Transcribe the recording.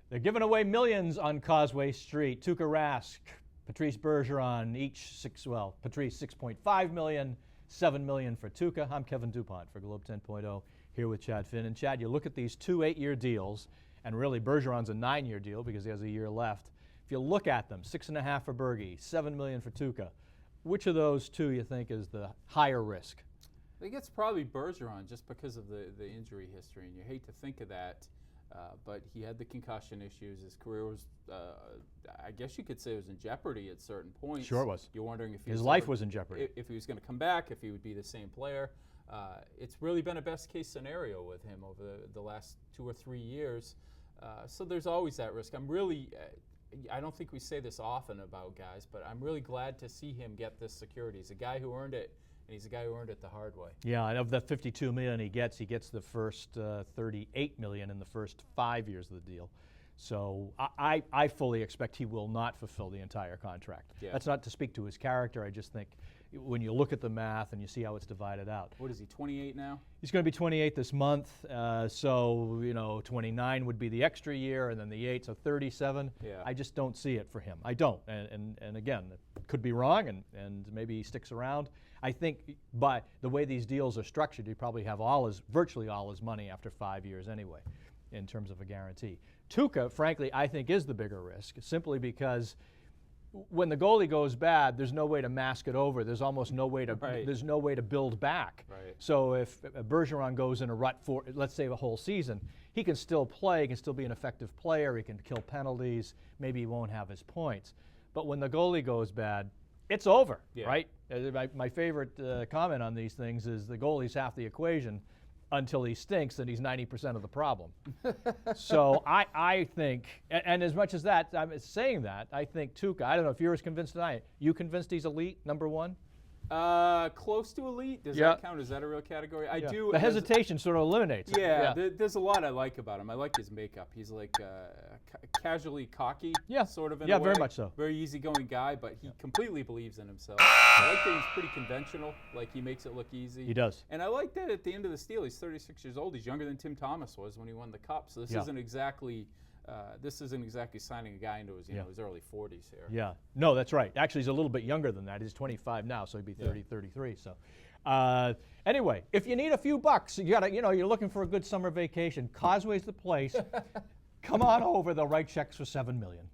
They're giving away millions on Causeway Street. Tuukka Rask, Patrice Bergeron, Patrice $6.5 million, $7 million for Tuukka. I'm Kevin Dupont for Globe 10.0 here with Chad Finn. And Chad, you look at these 2 8-year deals, and really Bergeron's a 9-year deal because he has a year left. If you look at them, $6.5 for Bergie, $7 million for Tuukka. Which of those two you think is the higher risk? I think it's probably Bergeron just because of the injury history, and you hate to think of that. But he had the concussion issues. His career was, I guess you could say, it was in jeopardy at certain points. Sure it was. You're wondering if his life was in jeopardy. If he was going to come back, if he would be the same player. It's really been a best-case scenario with him over the last 2 or 3 years. So there's always that risk. I'm really, I don't think we say this often about guys, but I'm really glad to see him get this security. He's a guy who earned it. And he's a guy who earned it the hard way. Yeah, and of the $52 million he gets the first $38 million in the first 5 years of the deal. So I fully expect he will not fulfill the entire contract. Yeah. That's not to speak to his character. I just think when you look at the math and you see how it's divided out. What is he, 28 now? He's going to be 28 this month. So 29 would be the extra year, and then the 8, so 37. Yeah. I just don't see it for him. I don't. And again, it could be wrong, and maybe he sticks around. I think by the way these deals are structured, he probably have virtually all his money after 5 years anyway, in terms of a guarantee. Tuukka, frankly, I think is the bigger risk, simply because when the goalie goes bad, there's no way to mask it over. There's almost no way to there's no way to build back. Right. So if Bergeron goes in a rut for, let's say, a whole season, he can still play, he can still be an effective player, he can kill penalties, maybe he won't have his points. But when the goalie goes bad, it's over, right? My favorite comment on these things is the goalie's half the equation until he stinks, and he's 90% of the problem. So I think, and as much as that, I'm saying that, I think Tuukka, I don't know if you're as convinced as I am. You convinced he's elite, number one? Close to elite? Does that count? Is that a real category? I do. The hesitation sort of eliminates. Yeah, there's a lot I like about him. I like his makeup. He's like casually cocky, sort of in a way. Very much so. Very easygoing guy, but he completely believes in himself. I like that he's pretty conventional. Like, he makes it look easy. He does. And I like that at the end of the deal, he's 36 years old. He's younger than Tim Thomas was when he won the Cup. So this isn't exactly. Signing a guy into his, his early 40s here. Yeah, no, that's right. Actually, he's a little bit younger than that. He's 25 now, so he'd be 30, 33. So, anyway, if you need a few bucks, you gotta, you're looking for a good summer vacation. Causeway's the place. Come on over. They'll write checks for $7 million.